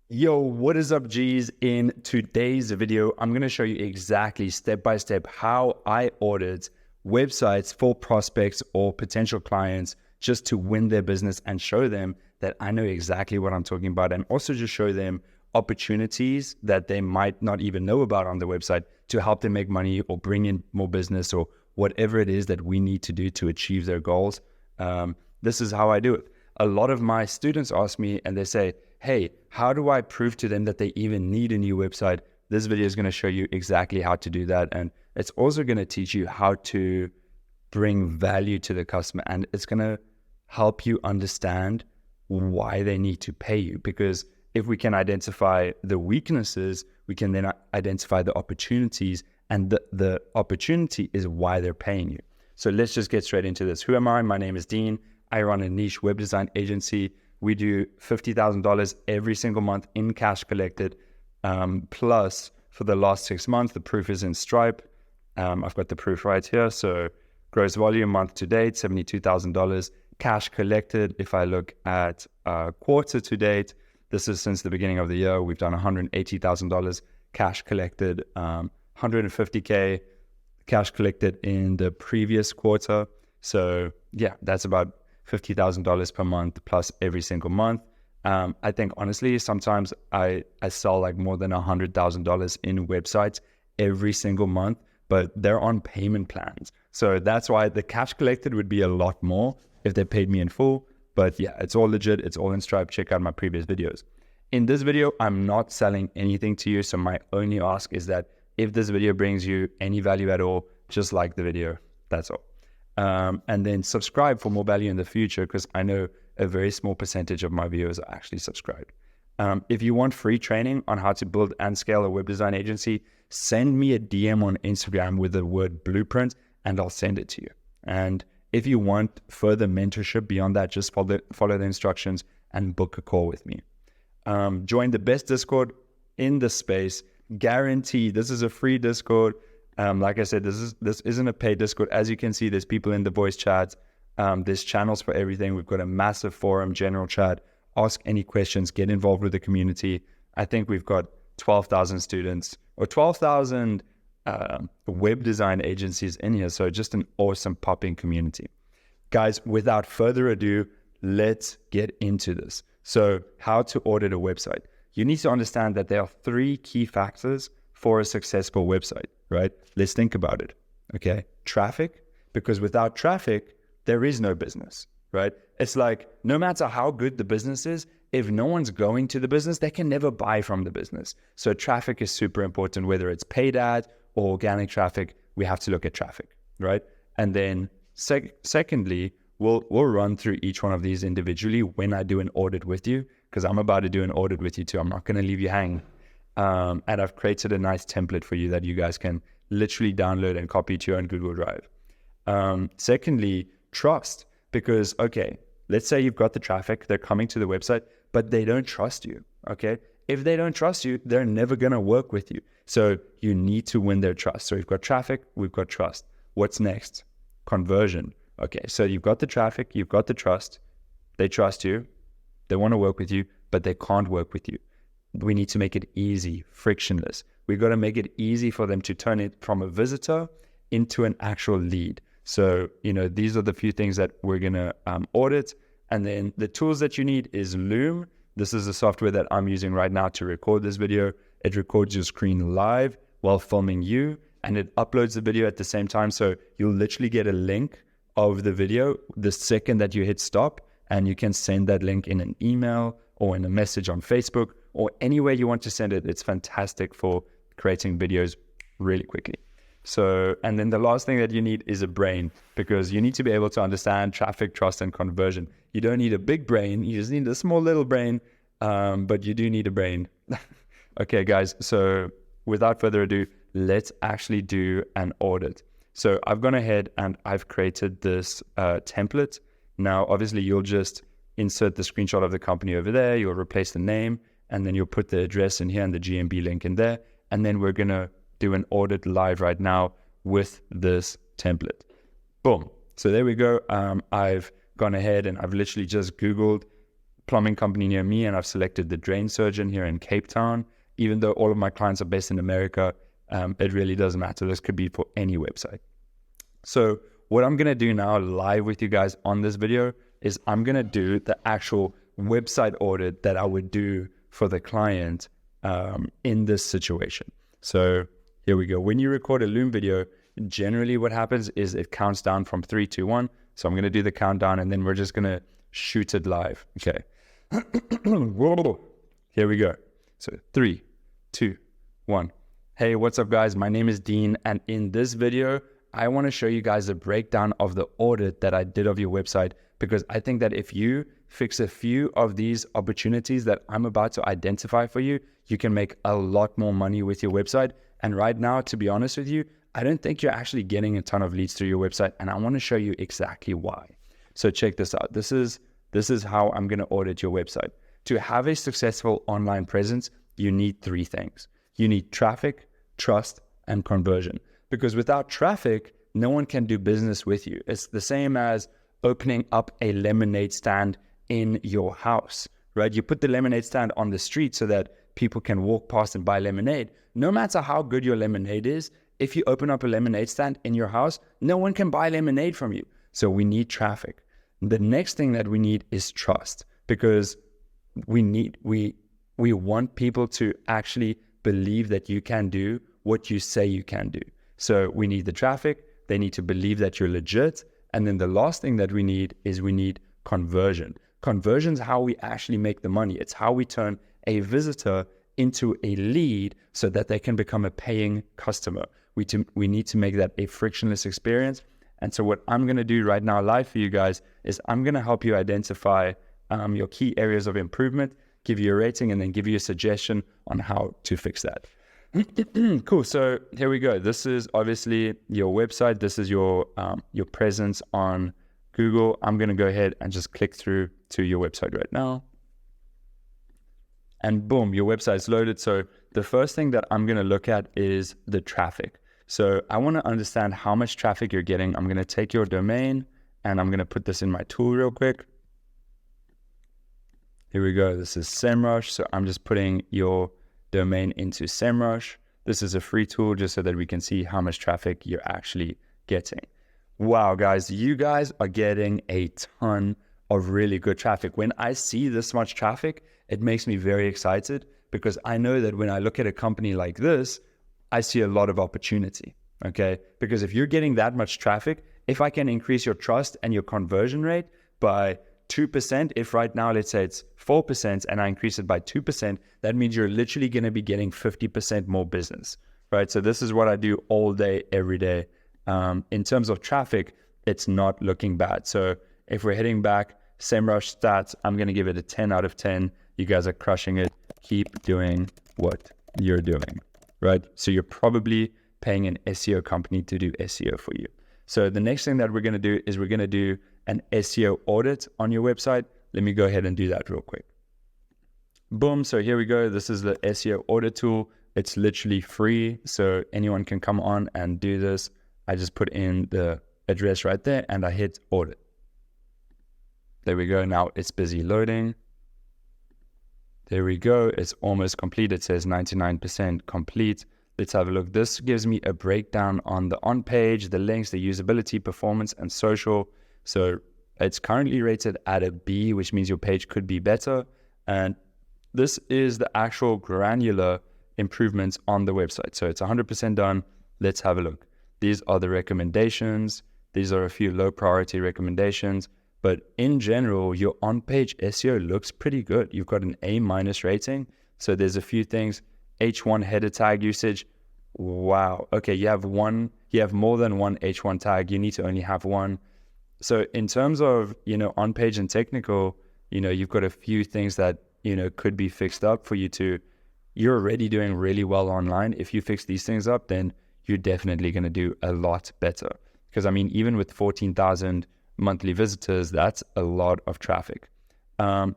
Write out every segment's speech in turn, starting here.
Yo, what is up, G's? In today's video, I'm going to show you exactly step by step how I audit websites for prospects or potential clients just to win their business and show them that I know exactly what I'm talking about, and also just show them opportunities that they might not even know about on the website to help them make money or bring in more business or whatever it is that we need to do to achieve their goals. This is how I do it. A lot of my students ask me and they say, hey, how do I prove to them that they even need a new website? This video is going to show you exactly how to do that. And it's also going to teach you how to bring value to the customer. And it's going to help you understand why they need to pay you. Because if we can identify the weaknesses, we can then identify the opportunities. And the opportunity is why they're paying you. So let's just get straight into this. Who am I? My name is Dean. I run a niche web design agency. We do $50,000 every single month in cash collected. Plus, for the last 6 months, the proof is in Stripe. I've got the proof right here. So gross volume month to date, $72,000. Cash collected, if I look at quarter to date, this is since the beginning of the year, we've done $180,000 cash collected, 150K cash collected in the previous quarter. So yeah, that's about $50,000 per month plus every single month. I think honestly, sometimes I sell like more than $100,000 in websites every single month, but they're on payment plans. So that's why the cash collected would be a lot more if they paid me in full. But yeah, it's all legit. It's all in Stripe. Check out my previous videos. In this video, I'm not selling anything to you. So my only ask is that if this video brings you any value at all, just like the video. That's all. And then subscribe for more value in the future, because I know a very small percentage of my viewers are actually subscribed. If you want free training on how to build and scale a web design agency, send me a DM on Instagram with the word blueprint and I'll send it to you. And if you want further mentorship beyond that, just follow the instructions and book a call with me. Join the best Discord in the space. Guaranteed. This is a free Discord. Like I said, this isn't a paid Discord. As you can see, there's people in the voice chats. There's channels for everything. We've got a massive forum, general chat. Ask any questions. Get involved with the community. I think we've got 12,000 students or 12,000 web design agencies in here. So just an awesome popping community. Guys, without further ado, let's get into this. So how to audit a website. You need to understand that there are 3 key factors for a successful website, right? Let's think about it, okay? Traffic, because without traffic, there is no business, right? It's like, no matter how good the business is, if no one's going to the business, they can never buy from the business. So traffic is super important, whether it's paid ad or organic traffic, we have to look at traffic, right? And then secondly, we'll run through each one of these individually when I do an audit with you, because I'm about to do an audit with you too. I'm not going to leave you hanging. And I've created a nice template for you that you guys can literally download and copy to your own Google Drive. Secondly, trust, because, okay, let's say you've got the traffic, they're coming to the website, but they don't trust you, okay? If they don't trust you, they're never going to work with you. So you need to win their trust. So we've got traffic, we've got trust. What's next? Conversion. Okay, so you've got the traffic, you've got the trust, they trust you, they want to work with you, but they can't work with you. We need to make it easy, frictionless. We've got to make it easy for them to turn it from a visitor into an actual lead. So, these are the few things that we're going to audit. And then the tools that you need is Loom. This is the software that I'm using right now to record this video. It records your screen live while filming you, and it uploads the video at the same time. So you'll literally get a link of the video the second that you hit stop, and you can send that link in an email or in a message on Facebook or anywhere you want to send it. It's fantastic for creating videos really quickly. So, and then the last thing that you need is a brain, because you need to be able to understand traffic, trust, and conversion. You don't need a big brain. You just need a small little brain, but you do need a brain. Okay, guys. So without further ado, let's actually do an audit. So I've gone ahead and I've created this template. Now, obviously, you'll just insert the screenshot of the company over there. You'll replace the name, and then you'll put the address in here and the GMB link in there. And then we're going to do an audit live right now with this template. Boom. So there we go. I've gone ahead and I've literally just Googled plumbing company near me, and I've selected the drain surgeon here in Cape Town. Even though all of my clients are based in America, it really doesn't matter. This could be for any website. So what I'm going to do now live with you guys on this video is I'm going to do the actual website audit that I would do for the client in this situation. So here we go. When you record a Loom video, generally what happens is it counts down from 3, 2, 1. So I'm going to do the countdown and then we're just going to shoot it live. Okay. Here we go. So 3, 2, 1. Hey, what's up guys? My name is Dean, and in this video, I want to show you guys a breakdown of the audit that I did of your website, because I think that if you fix a few of these opportunities that I'm about to identify for you, you can make a lot more money with your website. And right now, to be honest with you, I don't think you're actually getting a ton of leads through your website, and I want to show you exactly why. So check this out. This is how I'm going to audit your website. To have a successful online presence, you need 3 things. You need traffic, trust, and conversion. Because without traffic, no one can do business with you. It's the same as opening up a lemonade stand in your house, right? You put the lemonade stand on the street so that people can walk past and buy lemonade. No matter how good your lemonade is, if you open up a lemonade stand in your house, no one can buy lemonade from you. So we need traffic. The next thing that we need is trust, because we want people to actually believe that you can do what you say you can do. So we need the traffic, they need to believe that you're legit. And then the last thing that we need is conversion. Conversion is how we actually make the money. It's how we turn a visitor into a lead so that they can become a paying customer. We need to make that a frictionless experience. And so what I'm going to do right now live for you guys is I'm going to help you identify your key areas of improvement, give you a rating, and then give you a suggestion on how to fix that. Cool. So here we go. This is obviously your website. This is your presence on Google. I'm going to go ahead and just click through to your website right now. And boom, your website's loaded. So the first thing that I'm going to look at is the traffic. So I want to understand how much traffic you're getting. I'm going to take your domain and I'm going to put this in my tool real quick. Here we go. This is SEMrush. So I'm just putting your domain into SEMrush. This is a free tool just so that we can see how much traffic you're actually getting. Wow, guys, you guys are getting a ton of really good traffic. When I see this much traffic, it makes me very excited, because I know that when I look at a company like this, I see a lot of opportunity, okay? Because if you're getting that much traffic, if I can increase your trust and your conversion rate by 2%, if right now, let's say it's 4% and I increase it by 2%, that means you're literally going to be getting 50% more business, right? So this is what I do all day, every day. In terms of traffic, it's not looking bad. So if we're heading back, SEMrush stats, I'm going to give it a 10 out of 10. You guys are crushing it. Keep doing what you're doing, right? So you're probably paying an SEO company to do SEO for you. So the next thing that we're going to do is we're going to do an SEO audit on your website. Let me go ahead and do that real quick. Boom. So here we go. This is the SEO audit tool. It's literally free, so anyone can come on and do this. I just put in the address right there and I hit audit. There we go. Now it's busy loading. There we go. It's almost complete. It says 99% complete. Let's have a look. This gives me a breakdown on the on-page, the links, the usability, performance, and social. So it's currently rated at a B, which means your page could be better. And this is the actual granular improvements on the website. So it's 100% done. Let's have a look. These are the recommendations. These are a few low priority recommendations. But in general, your on-page SEO looks pretty good. You've got an A- rating. So there's a few things. H1 header tag usage. Wow. Okay, you have more than one H1 tag. You need to only have one. So in terms of, on-page and technical, you've got a few things that, could be fixed up for you you're already doing really well online. If you fix these things up, then you're definitely going to do a lot better. Because even with 14,000 monthly visitors, that's a lot of traffic.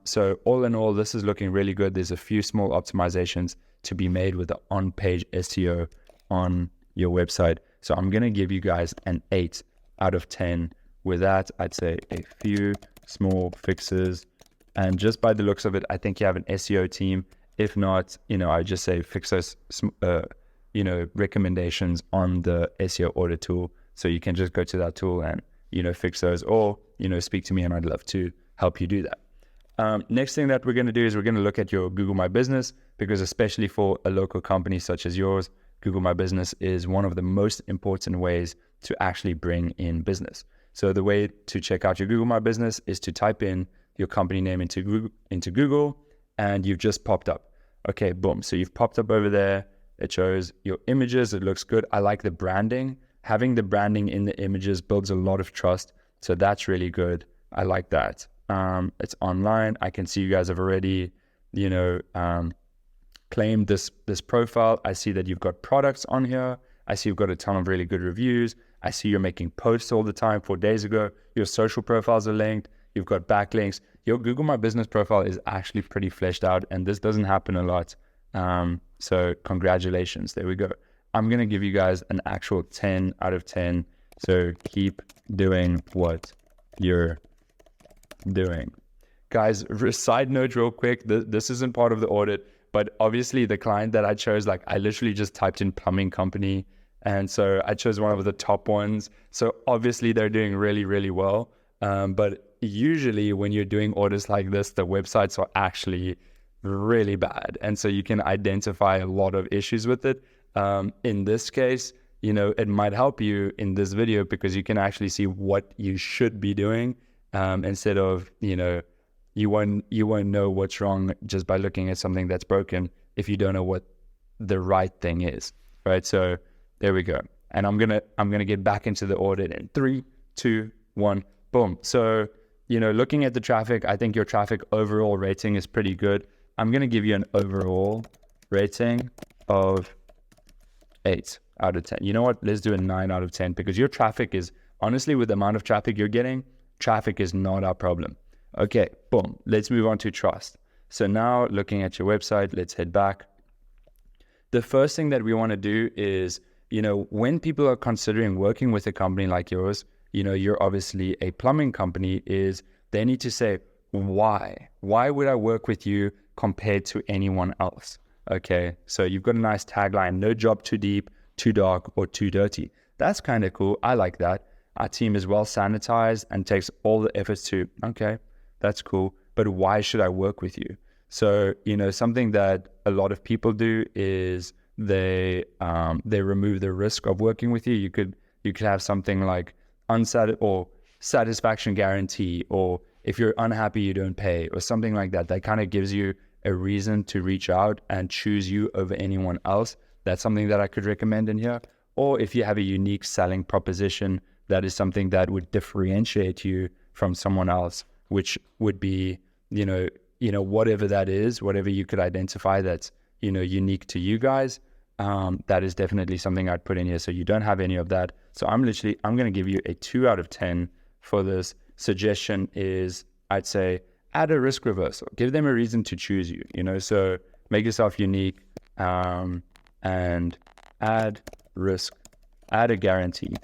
So all in all, this is looking really good. There's a few small optimizations to be made with the on-page SEO on your website. So I'm going to give you guys an 8 out of 10. With that, I'd say a few small fixes And just by the looks of it, I think you have an SEO team. If not, I just say fix those, recommendations on the SEO audit tool. So you can just go to that tool and, fix those, or, speak to me and I'd love to help you do that. Next thing that we're going to do is we're going to look at your Google My Business, because especially for a local company such as yours, Google My Business is one of the most important ways to actually bring in business. So the way to check out your Google My Business is to type in your company name into Google, and you've just popped up. Okay, boom. So you've popped up over there. It shows your images. It looks good. I like the branding. Having the branding in the images builds a lot of trust. So that's really good. I like that. It's online. I can see you guys have already, claimed this profile. I see that you've got products on here. I see you've got a ton of really good reviews. I see you're making posts all the time. 4 days ago, your social profiles are linked. You've got backlinks. Your Google My Business profile is actually pretty fleshed out, and this doesn't happen a lot. So congratulations. There we go. I'm going to give you guys an actual 10 out of 10. So keep doing what you're doing. Guys, side note real quick, this isn't part of the audit, but obviously the client that I chose, like I literally just typed in plumbing company. And so I chose one of the top ones. So obviously they're doing really, really well. But usually when you're doing audits like this, the websites are actually really bad. And so you can identify a lot of issues with it. In this case, it might help you in this video because you can actually see what you should be doing, instead of, you won't know what's wrong just by looking at something that's broken if you don't know what the right thing is, right? So there we go. And I'm gonna get back into the audit in 3, 2, 1, boom. So, looking at the traffic, I think your traffic overall rating is pretty good. I'm gonna give you an overall rating of 8 out of 10. You know what? Let's do a 9 out of 10, because your traffic is, honestly, with the amount of traffic you're getting, traffic is not our problem. Okay, boom. Let's move on to trust. So now looking at your website, let's head back. The first thing that we want to do is, when people are considering working with a company like yours, you're obviously a plumbing company, is they need to say, why? Why would I work with you compared to anyone else? Okay, so you've got a nice tagline, no job too deep, too dark, or too dirty. That's kind of cool. I like that. Our team is well sanitized and takes all the efforts to, okay, that's cool, but why should I work with you? So, something that a lot of people do is they remove the risk of working with you. You could have something like satisfaction guarantee, or if you're unhappy, you don't pay, or something like that. That kind of gives you a reason to reach out and choose you over anyone else. That's something that I could recommend in here. Or if you have a unique selling proposition, that is something that would differentiate you from someone else, which would be, whatever that is, whatever you could identify that's, unique to you guys. That is definitely something I'd put in here. So you don't have any of that. So I'm going to give you a 2 out of 10 for this. Suggestion is, I'd say, add a risk reversal. Give them a reason to choose you, so make yourself unique, and add risk, add a guarantee.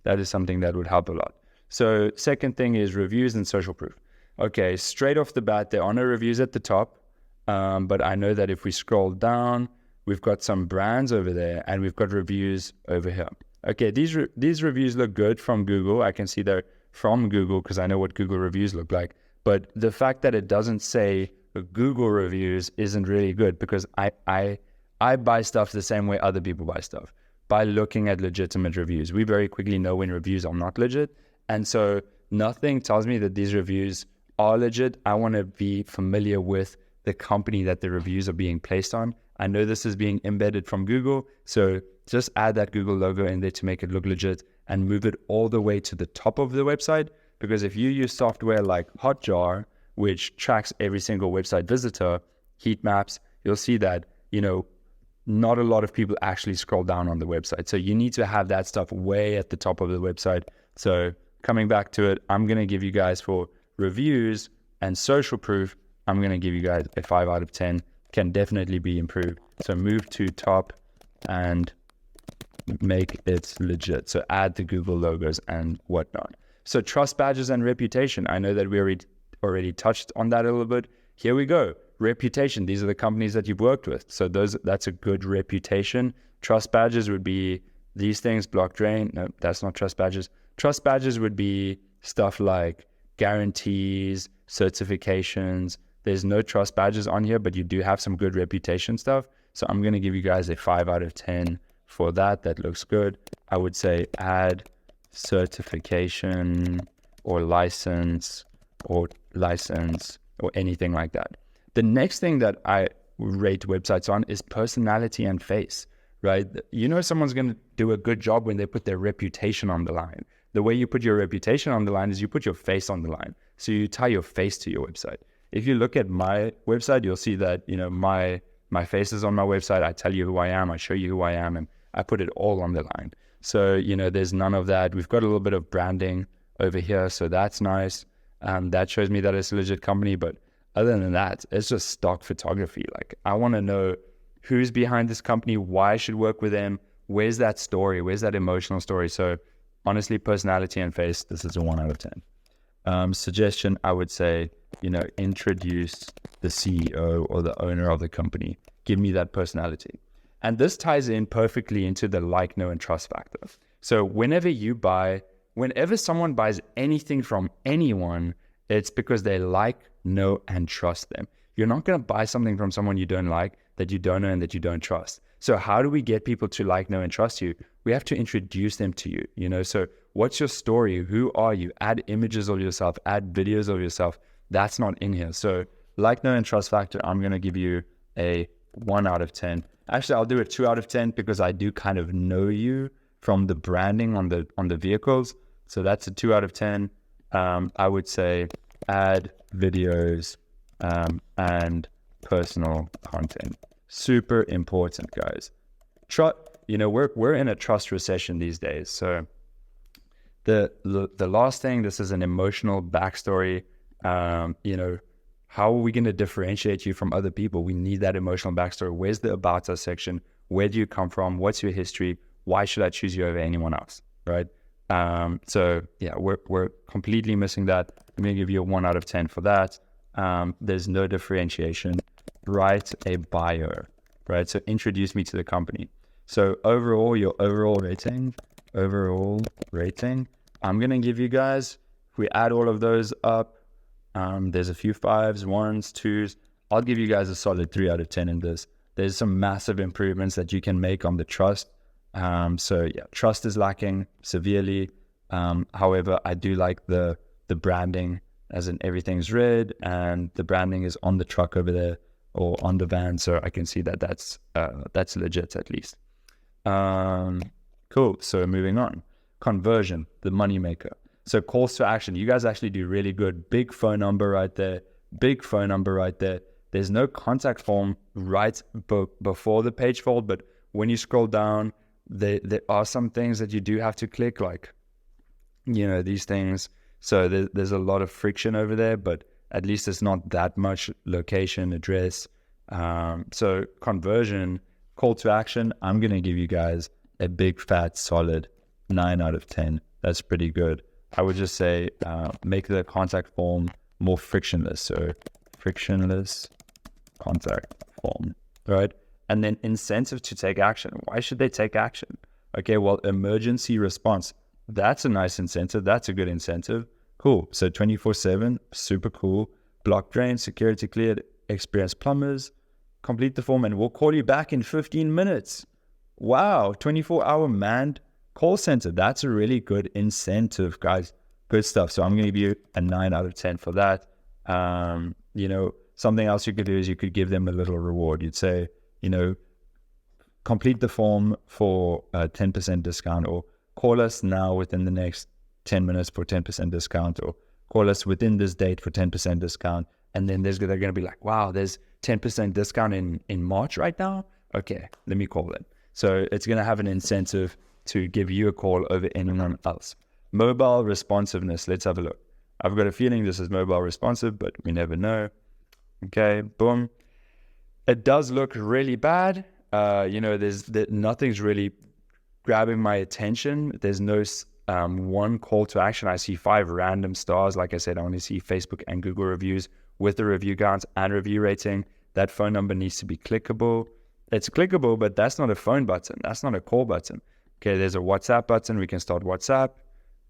That is something that would help a lot. So second thing is reviews and social proof. Okay, straight off the bat, there are no reviews at the top, but I know that if we scroll down, we've got some brands over there and we've got reviews over here. Okay, these reviews look good from Google. I can see they're from Google because I know what Google reviews look like. But the fact that it doesn't say Google reviews isn't really good, because I buy stuff the same way other people buy stuff, by looking at legitimate reviews. We very quickly know when reviews are not legit. And so nothing tells me that these reviews are legit. I want to be familiar with the company that the reviews are being placed on. I know this is being embedded from Google, so just add that Google logo in there to make it look legit and move it all the way to the top of the website. Because if you use software like Hotjar, which tracks every single website visitor, heat maps, you'll see that, not a lot of people actually scroll down on the website. So you need to have that stuff way at the top of the website. So coming back to it, I'm going to give you guys, for reviews and social proof, I'm going to give you guys a 5 out of 10. Can definitely be improved. So move to top and make it legit. So add the Google logos and whatnot. So trust badges and reputation. I know that we already already touched on that a little bit. Here we go. Reputation. These are the companies that you've worked with. So that's a good reputation. Trust badges would be these things. Block drain. No, that's not trust badges. Trust badges would be stuff like guarantees, certifications. There's no trust badges on here, but you do have some good reputation stuff. So I'm going to give you guys a 5 out of 10 for that. That looks good. I would say add certification or license or anything like that. The next thing that I rate websites on is personality and face, right? You know, someone's going to do a good job when they put their reputation on the line. The way you put your reputation on the line is you put your face on the line. So you tie your face to your website. If you look at my website, you'll see that, you know, my face is on my website. I tell you who I am. I show you who I am, and I put it all on the line. So, you know, there's none of that. We've got a little bit of branding over here, so that's nice. That shows me that it's a legit company. But other than that, it's just stock photography. Like, I want to know who's behind this company, why I should work with them, where's that story, where's that emotional story. So honestly, personality and face, this is a 1 out of 10. Suggestion, I would say, you know, introduce the CEO or the owner of the company. Give me that personality. And this ties in perfectly into the like, know, and trust factor. So whenever someone buys anything from anyone, it's because they like, know, and trust them. You're not going to buy something from someone you don't like, that you don't know, and that you don't trust. So how do we get people to like, know, and trust you? We have to introduce them to you, you know? So what's your story? Who are you? Add images of yourself, add videos of yourself. That's not in here. So like, know, and trust factor, I'm going to give you a 1 out of 10. Actually, I'll do a 2 out of 10 because I do kind of know you from the branding on the vehicles. So that's a 2 out of 10. I would say add videos and personal content. Super important, guys. You know, we're in a trust recession these days. So the last thing, this is an emotional backstory. You know, how are we going to differentiate you from other people? We need that emotional backstory. Where's the about us section? Where do you come from? What's your history? Why should I choose you over anyone else? Right? So yeah, we're completely missing that. I'm going to give you a 1 out of 10 for that. There's no differentiation. Write a bio, right? So introduce me to the company. So your overall rating, I'm going to give you guys, if we add all of those up, there's a few 5s, 1s, 2s. I'll give you guys a solid 3 out of 10 in this. There's some massive improvements that you can make on the trust. So yeah, trust is lacking severely. However, I do like the branding, as in everything's red and the branding is on the truck over there or on the van. So I can see that that's legit at least. Cool. So moving on. Conversion, the money maker. So calls to action. You guys actually do really good. Big phone number right there. There's no contact form right before the page fold, but when you scroll down, there are some things that you do have to click, like, you know, these things. So there's a lot of friction over there, but at least it's not that much location, address. So conversion, call to action, I'm going to give you guys a big fat solid 9 out of 10. That's pretty good. I would just say make the contact form more frictionless. So frictionless contact form, right? And then incentive to take action. Why should they take action? Okay, well, emergency response. That's a nice incentive. That's a good incentive. Cool. So 24/7, super cool. Block drain, security cleared, experienced plumbers. Complete the form and we'll call you back in 15 minutes. Wow, 24-hour manned call center. That's a really good incentive, guys. Good stuff. So I'm going to give you a 9 out of 10 for that. You know, something else you could do is you could give them a little reward. You'd say, you know, complete the form for a 10% discount, or call us now within the next 10 minutes for 10% discount, or call us within this date for 10% discount. And then they're going to be like, wow, there's 10% discount in March right now. Okay, let me call it. So it's going to have an incentive to give you a call over anyone else. Mobile responsiveness. Let's have a look. I've got a feeling this is mobile responsive, but we never know. Okay, boom. It does look really bad. You know, nothing's really grabbing my attention. There's no one call to action. I see 5 random stars. Like I said, I only see Facebook and Google reviews with the review counts and review rating. That phone number needs to be clickable. It's clickable, but that's not a phone button. That's not a call button. Okay, there's a WhatsApp button. We can start WhatsApp.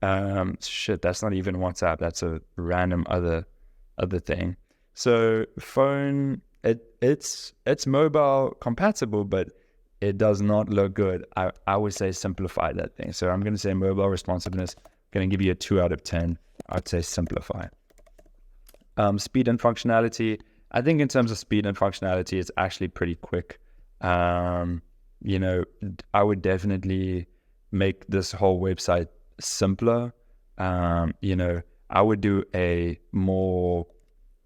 That's not even WhatsApp. That's a random other thing. So phone, it's mobile compatible, but it does not look good. I would say simplify that thing. So I'm going to say mobile responsiveness. I'm going to give you a 2 out of 10. I'd say simplify. Speed and functionality. I think in terms of speed and functionality, it's actually pretty quick. You know, I would definitely make this whole website simpler. You know, I would do a more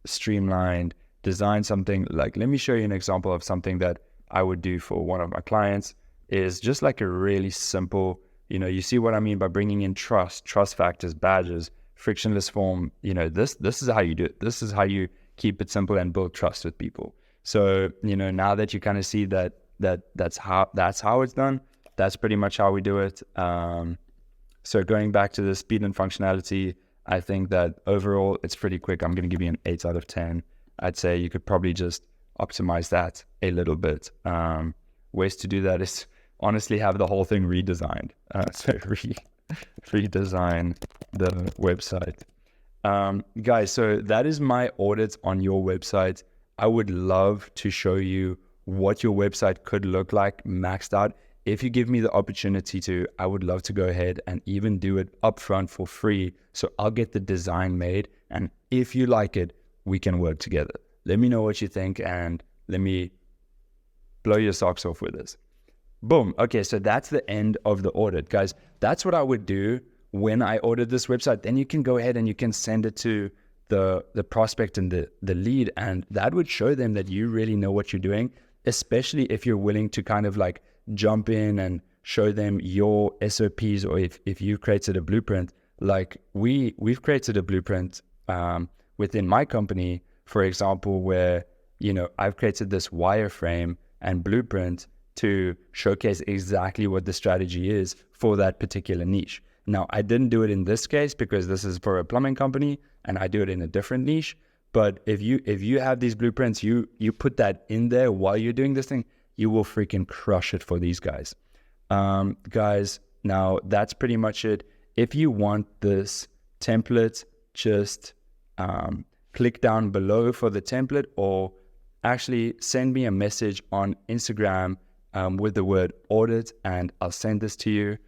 streamlined design, something like, let me show you an example of something that I would do for one of my clients. Is just like a really simple, you know, you see what I mean by bringing in trust factors, badges, frictionless form. You know, this is how you do it. This is how you keep it simple and build trust with people. So, you know, now that you kind of see that's how it's done, that's pretty much how we do it. So going back to the speed and functionality, I think that overall it's pretty quick. I'm going to give you an 8 out of 10. I'd say you could probably just optimize that a little bit. Ways to do that is honestly have the whole thing redesigned. So redesign the website. Guys, so that is my audit on your website. I would love to show you what your website could look like maxed out. If you give me the opportunity to, I would love to go ahead and even do it upfront for free. So I'll get the design made. And if you like it, we can work together. Let me know what you think and let me blow your socks off with this. Boom. Okay, so that's the end of the audit. Guys, that's what I would do when I audit this website. Then you can go ahead and you can send it to the prospect and the lead, and that would show them that you really know what you're doing, especially if you're willing to kind of like jump in and show them your SOPs, or if you've created a blueprint. Like we've created a blueprint within my company, for example, where, you know, I've created this wireframe and blueprint to showcase exactly what the strategy is for that particular niche. Now, I didn't do it in this case because this is for a plumbing company and I do it in a different niche. But if you have these blueprints, you put that in there while you're doing this thing, you will freaking crush it for these guys. Guys, now that's pretty much it. If you want this template, just click down below for the template, or actually send me a message on Instagram with the word audit and I'll send this to you.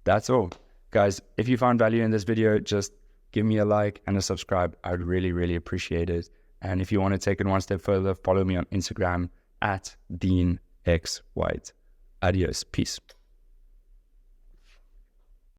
That's all. Guys, if you found value in this video, just give me a like and a subscribe. I'd really, really appreciate it. And if you want to take it one step further, follow me on Instagram @DeanXWhite. Adios. Peace.